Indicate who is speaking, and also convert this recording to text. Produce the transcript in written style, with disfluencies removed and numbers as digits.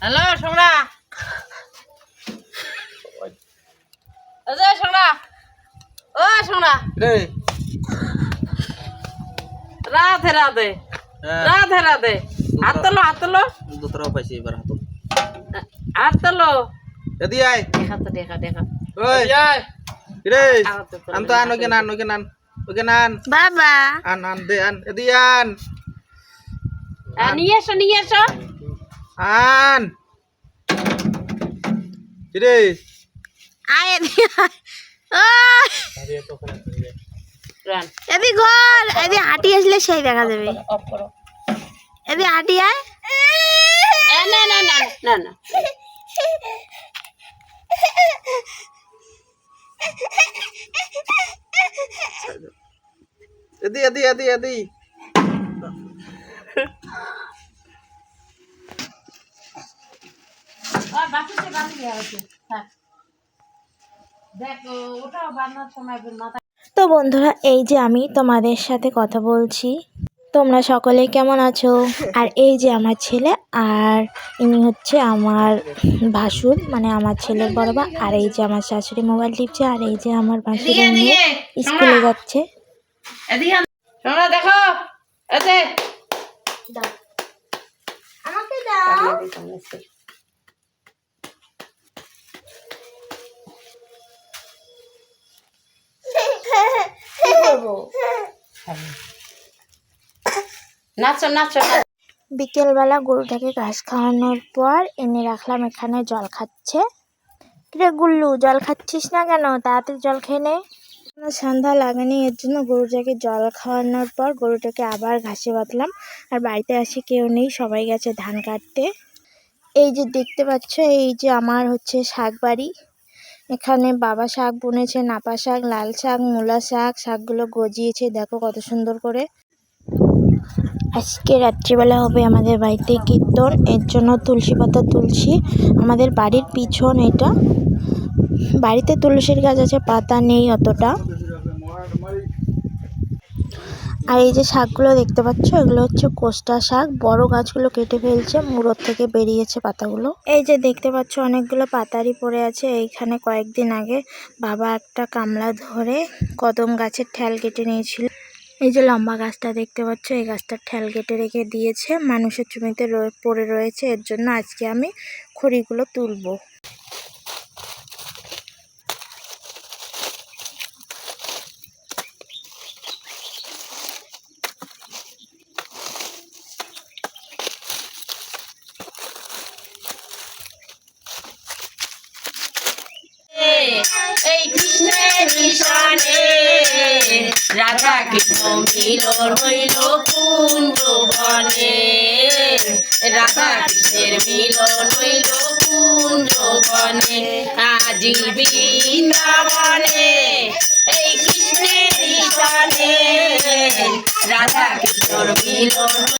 Speaker 1: Hello সোনা, সোনা, ও সোনা, রাধে রাধে রাধে রাধে। হাত তোলো, হাত তোলো,
Speaker 2: দুতরা পাইছি এবার হাত
Speaker 1: হাত তোলো।
Speaker 2: এদি আয়
Speaker 1: দেখা তো দেখা দেখা।
Speaker 2: ওই আয় রে আন তো আন ওকে নান ওকে নান ওকে নান
Speaker 3: বাবা
Speaker 2: আন আন দে আন এদি আন
Speaker 1: নিয়ে এসো, নিয়ে এসো।
Speaker 2: আন রে
Speaker 3: আয় এদিকে আয়। ওই
Speaker 1: রান
Speaker 3: এদিকে ঘর এদিকে হাঁটি আসলে সেই দেখা যাবে।
Speaker 1: অফ করো।
Speaker 3: এদিকে হাঁটি আয়।
Speaker 1: না না না না না,
Speaker 2: এদি এদি এদি এদি
Speaker 1: বাকিতে বাকি আছে। দেখো ওটাও বানানোর সময় মাথা।
Speaker 3: তো বন্ধুরা, এই যে আমি তোমাদের সাথে কথা বলছি, তোমরা সকলেই কেমন আছো? আর এই যে আমার ছেলে, আর ইনি হচ্ছে আমার ভাসুর, মানে আমার ছেলের বড় মা। আর এই যে আমার শাশুড়ি মোবাইল টিপছে, আর এই যে আমার ভাসুরের মেয়ে স্কুলে যাচ্ছে।
Speaker 1: এদিকে সোনা দেখো, এতে
Speaker 3: আমাকে দাও।
Speaker 1: নাচো নাচো।
Speaker 3: বিকেলবেলা গরুটাকে ঘাস খাওয়ানোর পর এনে রাখলাম এখানে, জল খাচ্ছে। কিরে গুল্লু, জল খাচ্ছিস না কেন? তাড়াতাড়ি জল খেয়ে নে। সন্ধ্যা লাগেনি, এর জন্য গরুটাকে জল খাওয়ানোর পর গরুটাকে আবার ঘাসে বাঁধলাম। আর বাড়িতে আসে কেউ নেই, সবাই গেছে ধান কাটতে। এই যে দেখতে পাচ্ছ, এই যে আমার হচ্ছে শাক বাড়ি। এখানে বাবা শাক বুনেছে, নাপা শাক, লাল শাক, মূলা শাক, শাকগুলো গজিয়েছে দেখো কত সুন্দর করে। আজকে রাত্রিবেলা হবে আমাদের বাড়িতে কীর্তন, এর জন্য তুলসী পাতা তুলছি। আমাদের বাড়ির পিছন এটা, বাড়িতে তুলসীর গাছ আছে, পাতা নেই অতটা। আর এই যে শাকগুলো দেখতে পাচ্ছ, এগুলো হচ্ছে কোষ্টা শাক। বড় গাছগুলো কেটে ফেলছে, মুড়োর থেকে বেরিয়েছে পাতাগুলো। এই যে দেখতে পাচ্ছ অনেকগুলো পাতারি পড়ে আছে। এইখানে কয়েকদিন আগে বাবা একটা কামলা ধরে কদম গাছের ঠ্যাল কেটে নিয়েছিল। এই যে লম্বা গাছটা দেখতে পাচ্ছ, এই গাছটার ঠ্যাল কেটে রেখে দিয়েছে, মানুষের জমিতে পড়ে রয়েছে। এর জন্য আজকে আমি খড়িগুলো তুলবো।
Speaker 1: এই কৃষ্ণের মিশনে রাধা কৃষ্ণ মিলন হইল কুঞ্জ বনে। রাধা কৃষ্ণের মিলন হইল কুঞ্জ বনে। আজি বৃন্দাবনে এই কৃষ্ণের মিশনে রাধা কৃষ্ণর মিলন।